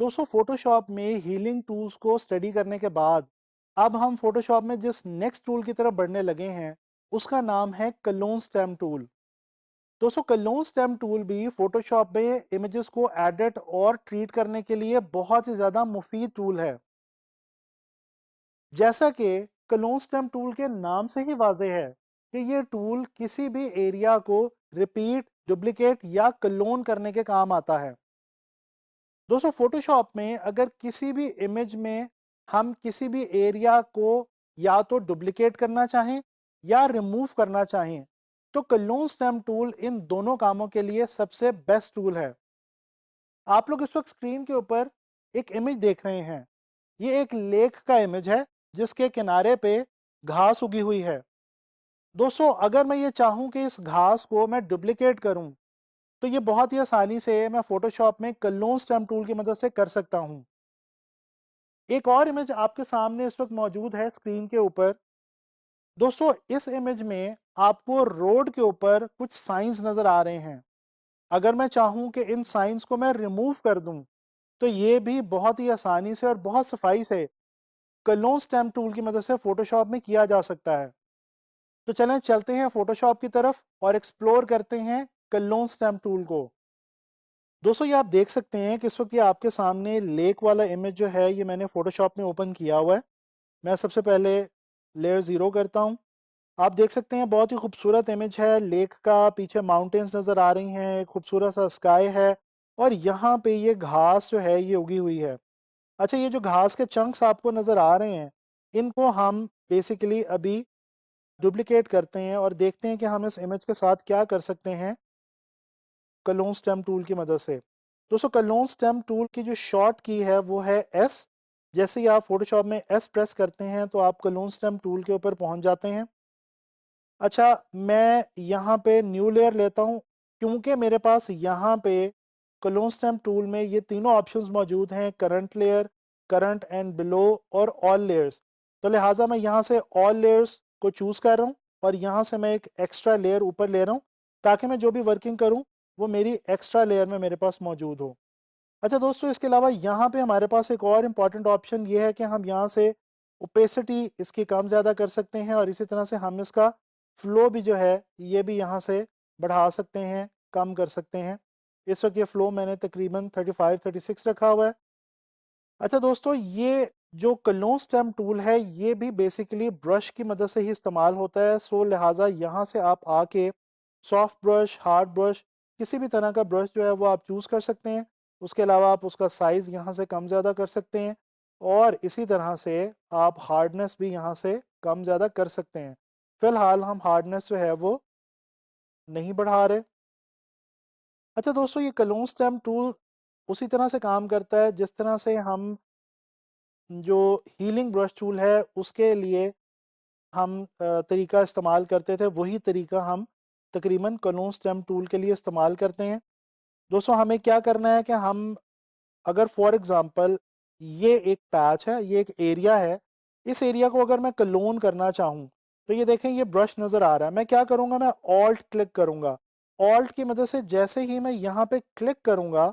दोस्तों फोटोशॉप में healing tools को स्टडी करने के बाद अब हम फोटोशॉप में जिस नेक्स्ट टूल की तरफ बढ़ने लगे हैं उसका नाम है कलोन स्टेम टूल। दोस्तों कलोन स्टेम टूल भी फोटोशॉप में इमेजेस को एडिट और ट्रीट करने के लिए बहुत ही ज़्यादा मुफीद टूल है। जैसा कि कलोन स्टेम टूल के नाम से ही वाजह है कि ये टूल किसी भी एरिया को रिपीट, डुप्लीकेट या कलोन करने के काम आता है। दोस्तों फोटोशॉप में अगर किसी भी इमेज में हम किसी भी एरिया को या तो डुप्लीकेट करना चाहें या रिमूव करना चाहें तो कलोन स्टेम टूल इन दोनों कामों के लिए सबसे बेस्ट टूल है। आप लोग इस वक्त स्क्रीन के ऊपर एक इमेज देख रहे हैं। ये एक लेक का इमेज है जिसके किनारे पे घास उगी हुई है। दोस्तों अगर मैं ये चाहूं कि इस घास को मैं डुप्लीकेट करूं तो ये बहुत ही आसानी से मैं फोटोशॉप में कलोन स्टेम टूल की मदद से कर सकता हूं। एक और इमेज आपके सामने इस वक्त मौजूद है स्क्रीन के ऊपर। दोस्तों इस इमेज में आपको रोड के ऊपर कुछ साइंस नजर आ रहे हैं। अगर मैं चाहूं कि इन साइंस को मैं रिमूव कर दूं तो ये भी बहुत ही आसानी से और बहुत सफाई से कलोन स्टेम टूल की मदद से फोटोशॉप में किया जा सकता है। तो चलें चलते हैं फोटोशॉप की तरफ और एक्सप्लोर करते हैं कलोन स्टेम टूल को। दोस्तों ये आप देख सकते हैं कि इस वक्त ये आपके सामने लेक वाला इमेज जो है ये मैंने फोटोशॉप में ओपन किया हुआ है। मैं सबसे पहले लेयर ज़ीरो करता हूँ। आप देख सकते हैं बहुत ही खूबसूरत इमेज है लेक का। पीछे माउंटेन्स नज़र आ रही हैं, खूबसूरत सा स्काई है और यहाँ पे ये घास जो है ये उगी हुई है। अच्छा, ये जो घास के चंक्स आपको नज़र आ रहे हैं इनको हम बेसिकली अभी डुप्लीकेट करते हैं और देखते हैं कि हम इस इमेज के साथ क्या कर सकते हैं कलोन स्टेम टूल की मदद से। दोस्तों कलोन स्टेम टूल की जो शॉर्ट की है वो है एस। जैसे ही आप फोटोशॉप में एस प्रेस करते हैं तो आप कलोन स्टेम टूल के ऊपर पहुंच जाते हैं। अच्छा, मैं यहाँ पे न्यू लेयर लेता हूँ क्योंकि मेरे पास यहाँ पे कलोन स्टेम टूल में ये तीनों ऑप्शंस मौजूद हैं, current layer, current and below और ऑल लेयर्स। तो लिहाजा मैं यहाँ से ऑल लेयर्स को चूज़ कर रहा हूँ और यहाँ से मैं एक एक्स्ट्रा लेयर ऊपर ले रहा हूँ ताकि मैं जो भी वर्किंग करूँ वो मेरी एक्स्ट्रा लेयर में मेरे पास मौजूद हो। अच्छा दोस्तों, इसके अलावा यहाँ पे हमारे पास एक और इम्पॉर्टेंट ऑप्शन ये है कि हम यहाँ से ओपेसिटी इसकी कम ज़्यादा कर सकते हैं और इसी तरह से हम इसका फ्लो भी जो है ये भी यहाँ से बढ़ा सकते हैं, कम कर सकते हैं। इस वक्त ये फ्लो मैंने तकरीबन 35-36 रखा हुआ है। अच्छा दोस्तों, ये जो कलोन स्टेम टूल है ये भी बेसिकली ब्रश की मदद से ही इस्तेमाल होता है। सो लिहाजा यहाँ से आप आके सॉफ्ट ब्रश, हार्ड ब्रश, किसी भी तरह का ब्रश जो है वो आप चूज़ कर सकते हैं। उसके अलावा आप उसका साइज़ यहाँ से कम ज़्यादा कर सकते हैं और इसी तरह से आप हार्डनेस भी यहाँ से कम ज़्यादा कर सकते हैं। फ़िलहाल हम हार्डनेस जो है वो नहीं बढ़ा रहे। अच्छा दोस्तों, ये कलोन स्टेम टूल उसी तरह से काम करता है जिस तरह से हम जो हीलिंग ब्रश टूल है उसके लिए हम तरीका इस्तेमाल करते थे वही तरीका हम तकरीबन कलोन स्टेम टूल के लिए इस्तेमाल करते हैं। दोस्तों हमें क्या करना है कि हम अगर फॉर एग्ज़ाम्पल ये एक पैच है, ये एक एरिया है, इस एरिया को अगर मैं कलोन करना चाहूँ तो ये देखें ये ब्रश नज़र आ रहा है। मैं क्या करूँगा, मैं ऑल्ट क्लिक करूँगा। ऑल्ट की मदद से जैसे ही मैं यहाँ पे क्लिक करूँगा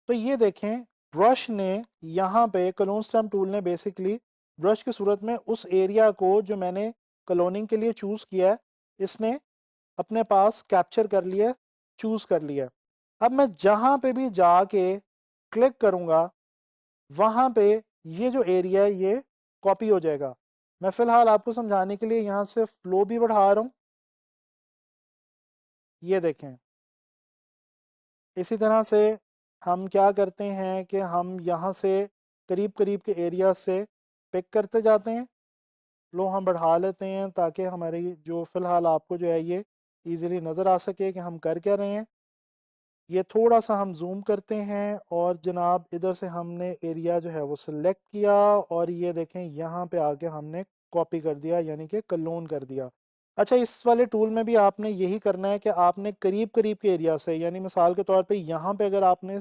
तो ये देखें ब्रश ने यहाँ पे कलोन स्टेम टूल ने बेसिकली ब्रश की सूरत में उस एरिया को जो मैंने कलोनिंग के लिए चूज़ किया है इसने अपने पास कैप्चर कर लिया, चूज़ कर लिया। अब मैं जहाँ पे भी जाके क्लिक करूँगा वहाँ पे ये जो एरिया है ये कॉपी हो जाएगा। मैं फ़िलहाल आपको समझाने के लिए यहाँ से फ्लो भी बढ़ा रहा हूँ। ये देखें, इसी तरह से हम क्या करते हैं कि हम यहाँ से करीब करीब के एरिया से पिक करते जाते हैं। लो हम बढ़ा लेते हैं ताकि हमारी जो फ़िलहाल आपको जो है ये ईज़िली नज़र आ सके कि हम कर क्या रहे हैं। ये थोड़ा सा हम जूम करते हैं और जनाब इधर से हमने एरिया जो है वो सिलेक्ट किया और ये देखें यहाँ पे आके हमने कॉपी कर दिया यानी कि क्लोन कर दिया। अच्छा, इस वाले टूल में भी आपने यही करना है कि आपने करीब करीब के एरिया से, यानी मिसाल के तौर पे यहाँ पे अगर आपने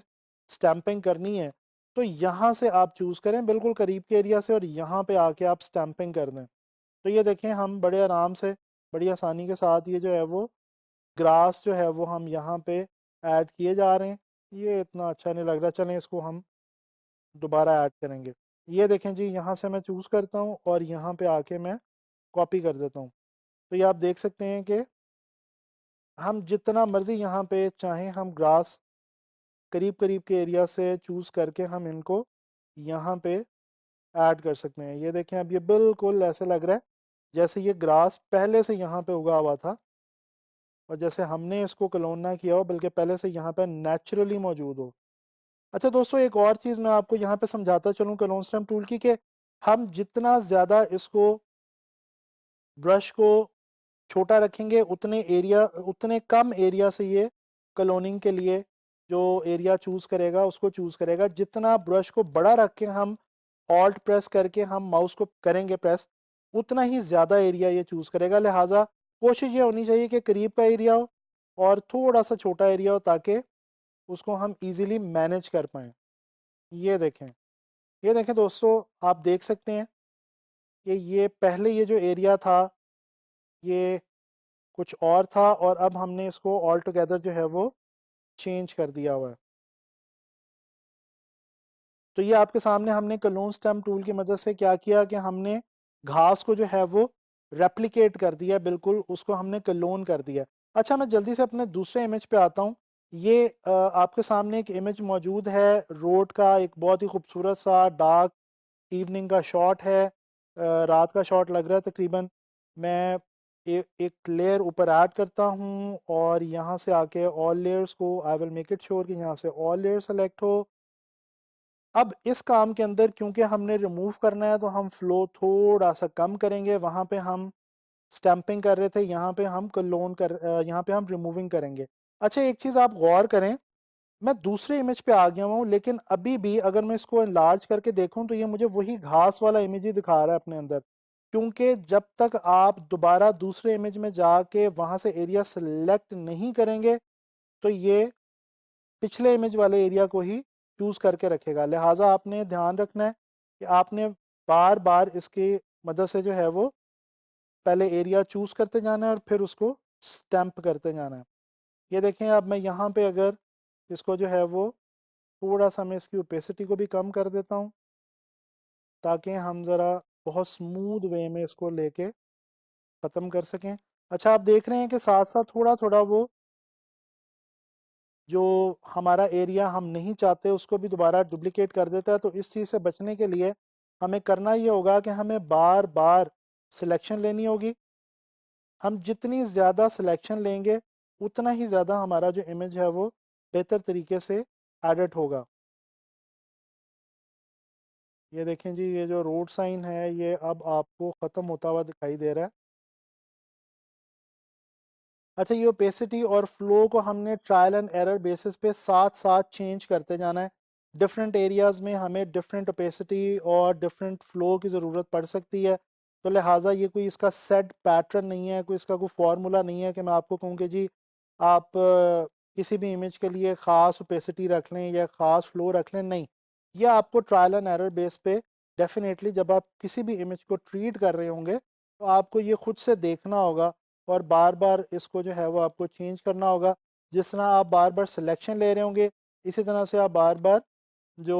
स्टैंपिंग करनी है तो यहाँ से आप चूज़ करें बिल्कुल करीब के एरिया से और यहाँ पे आके आप स्टैंपिंग कर दें। तो ये देखें हम बड़े आराम से, बड़ी आसानी के साथ ये जो है वो ग्रास जो है वो हम यहाँ पे ऐड किए जा रहे हैं। ये इतना अच्छा नहीं लग रहा, चलें इसको हम दोबारा ऐड करेंगे। ये देखें जी, यहाँ से मैं चूज़ करता हूँ और यहाँ पे आके मैं कॉपी कर देता हूँ। तो ये आप देख सकते हैं कि हम जितना मर्ज़ी यहाँ पे चाहें हम ग्रास करीब करीब के एरिया से चूज़ करके हम इनको यहाँ पे ऐड कर सकते हैं। ये देखें, अब ये बिल्कुल ऐसे लग रहा है जैसे ये ग्रास पहले से यहाँ पे उगा हुआ था और जैसे हमने इसको क्लोन ना किया हो, बल्कि पहले से यहाँ पे नेचुरली मौजूद हो। अच्छा दोस्तों, एक और चीज़ मैं आपको यहाँ पे समझाता चलूँ क्लोन स्टेम टूल की, कि हम जितना ज़्यादा इसको ब्रश को छोटा रखेंगे उतने कम एरिया से ये क्लोनिंग के लिए जो एरिया चूज़ करेगा उसको चूज़ करेगा। जितना ब्रश को बड़ा रख के हम ऑल्ट प्रेस करके हम माउस को करेंगे प्रेस, उतना ही ज़्यादा एरिया ये चूज़ करेगा। लिहाजा कोशिश ये होनी चाहिए कि करीब का एरिया हो और थोड़ा सा छोटा एरिया हो, ताकि उसको हम इजीली मैनेज कर पाएँ। ये देखें, ये देखें दोस्तों, आप देख सकते हैं कि ये पहले ये जो एरिया था ये कुछ और था और अब हमने इसको ऑल टुगेदर जो है वो चेंज कर दिया हुआ है। तो ये आपके सामने हमने क्लोन स्टेम टूल की मदद से क्या किया कि हमने घास को जो है वो रेप्लिकेट कर दिया, बिल्कुल उसको हमने क्लोन कर दिया। अच्छा, मैं जल्दी से अपने दूसरे इमेज पे आता हूँ। ये आपके सामने एक इमेज मौजूद है रोड का, एक बहुत ही खूबसूरत सा डार्क इवनिंग का शॉट है। रात का शॉट लग रहा है तकरीबन। मैं एक लेयर ऊपर ऐड करता हूँ और यहाँ से आके ऑल लेयर्स को I will make it sure कि यहाँ से ऑल लेयर सेलेक्ट हो। अब इस काम के अंदर क्योंकि हमने रिमूव करना है तो हम फ्लो थोड़ा सा कम करेंगे। वहाँ पे हम स्टैंपिंग कर रहे थे, यहाँ पे हम रिमूविंग करेंगे। अच्छा, एक चीज़ आप गौर करें, मैं दूसरे इमेज पे आ गया हूँ लेकिन अभी भी अगर मैं इसको enlarge करके देखूं तो ये मुझे वही घास वाला इमेज ही दिखा रहा है अपने अंदर। क्योंकि जब तक आप दोबारा दूसरे इमेज में जाके वहां से एरिया सेलेक्ट नहीं करेंगे तो ये पिछले इमेज वाले एरिया को ही चूज करके रखेगा। लिहाजा आपने ध्यान रखना है कि आपने बार बार इसकी मदद से जो है वो पहले एरिया चूज करते जाना है और फिर उसको स्टैंप करते जाना है। ये देखें, अब मैं यहाँ पे अगर इसको जो है वो थोड़ा सा मैं इसकी ओपेसिटी को भी कम कर देता हूँ ताकि हम ज़रा बहुत स्मूथ वे में इसको लेके ख़त्म कर सकें। अच्छा, आप देख रहे हैं कि साथ साथ थोड़ा थोड़ा वो जो हमारा एरिया हम नहीं चाहते उसको भी दोबारा डुप्लिकेट कर देता है। तो इस चीज़ से बचने के लिए हमें करना ये होगा कि हमें बार बार सिलेक्शन लेनी होगी। हम जितनी ज़्यादा सिलेक्शन लेंगे उतना ही ज़्यादा हमारा जो इमेज है वो बेहतर तरीके से एडिट होगा। ये देखें जी, ये जो रोड साइन है ये अब आपको ख़त्म होता हुआ दिखाई दे रहा है। अच्छा, ये ओपेसिटी और फ्लो को हमने ट्रायल एंड एरर बेसिस पे साथ साथ चेंज करते जाना है। डिफरेंट एरियाज़ में हमें डिफरेंट ओपेसिटी और डिफरेंट फ्लो की ज़रूरत पड़ सकती है। तो लिहाजा ये कोई इसका सेट पैटर्न नहीं है, कोई इसका कोई फार्मूला नहीं है कि मैं आपको कहूँ कि जी आप किसी भी इमेज के लिए ख़ास ओपेसिटी रख लें या ख़ास फ्लो रख लें। नहीं, यह आपको ट्रायल एंड एरर बेस पे डेफिनेटली जब आप किसी भी इमेज को ट्रीट कर रहे होंगे तो आपको ये खुद से देखना होगा और बार बार इसको जो है वो आपको चेंज करना होगा। जिस तरह आप बार बार सिलेक्शन ले रहे होंगे इसी तरह से आप बार बार जो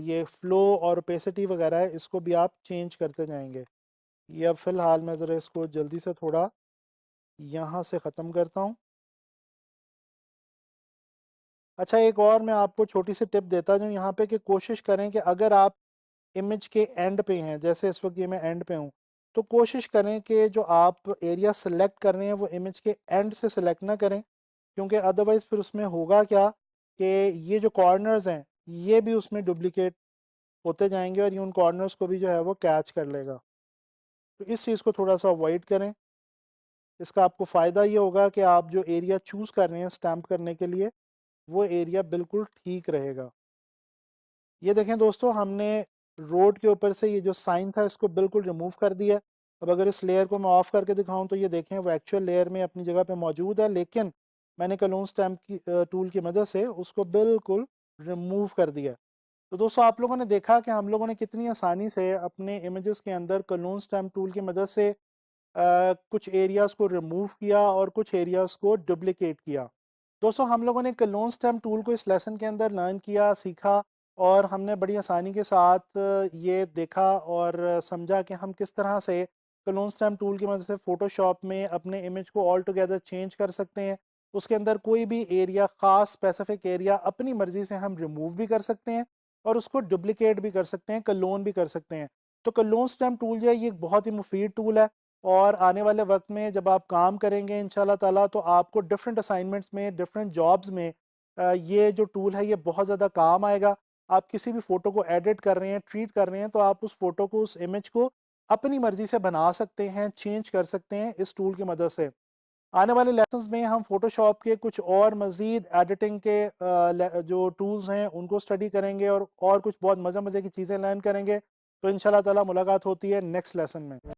ये फ्लो और ओपेसिटी वगैरह है इसको भी आप चेंज करते जाएंगे। ये अब फ़िलहाल मैं ज़रा इसको जल्दी से थोड़ा यहाँ से ख़त्म करता हूँ। अच्छा, एक और मैं आपको छोटी सी टिप देता हूँ यहाँ पे कि कोशिश करें कि अगर आप इमेज के एंड पे हैं, जैसे इस वक्त ये मैं एंड पे हूँ, तो कोशिश करें कि जो आप एरिया सेलेक्ट कर रहे हैं वो इमेज के एंड से सेलेक्ट ना करें। क्योंकि अदरवाइज़ फिर उसमें होगा क्या कि ये जो कॉर्नर्स हैं ये भी उसमें डुप्लीकेट होते जाएंगे और ये उन कॉर्नर्स को भी जो है वो कैच कर लेगा। तो इस चीज़ को थोड़ा सा अवॉइड करें। इसका आपको फ़ायदा ये होगा कि आप जो एरिया चूज़ कर रहे हैं स्टैम्प करने के लिए वो एरिया बिल्कुल ठीक रहेगा। ये देखें दोस्तों, हमने रोड के ऊपर से ये जो साइन था इसको बिल्कुल रिमूव कर दिया। अब अगर इस लेयर को मैं ऑफ करके दिखाऊं तो ये देखें वो एक्चुअल लेयर में अपनी जगह पे मौजूद है, लेकिन मैंने कलून स्टैम्प की टूल की मदद से उसको बिल्कुल रिमूव कर दिया। तो दोस्तों, आप लोगों ने देखा कि हम लोगों ने कितनी आसानी से अपने इमेजेस के अंदर कलून स्टैम्प टूल की मदद से कुछ एरियाज़ को रिमूव किया और कुछ एरियाज़ को डुप्लिकेट किया। दोस्तों, हम लोगों ने कलून स्टैम्प टूल को इस लेसन के अंदर लर्न किया, सीखा और हमने बड़ी आसानी के साथ ये देखा और समझा कि हम किस तरह से क्लोन स्टैम्प टूल की मदद से फ़ोटोशॉप में अपने इमेज को ऑल टुगेदर चेंज कर सकते हैं। उसके अंदर कोई भी एरिया, ख़ास स्पेसिफिक एरिया अपनी मर्ज़ी से हम रिमूव भी कर सकते हैं और उसको डुप्लिकेट भी कर सकते हैं, क्लोन भी कर सकते हैं। तो क्लोन स्टैम्प टूल जो है ये एक बहुत ही मुफीद टूल है और आने वाले वक्त में जब आप काम करेंगे इंशाल्लाह ताला तो आपको डिफरेंट असाइनमेंट्स में, डिफरेंट जॉब्स में ये जो टूल है ये बहुत ज़्यादा काम आएगा। आप किसी भी फ़ोटो को एडिट कर रहे हैं, ट्रीट कर रहे हैं, तो आप उस फ़ोटो को, उस इमेज को अपनी मर्ज़ी से बना सकते हैं, चेंज कर सकते हैं इस टूल की मदद से। आने वाले लेसन्स में हम फ़ोटोशॉप के कुछ और मज़ीद एडिटिंग के जो टूल्स हैं उनको स्टडी करेंगे और कुछ बहुत मज़े-मज़े की चीज़ें लर्न करेंगे। तो इंशाल्लाह ताला मुलाकात होती है नेक्स्ट लेसन में।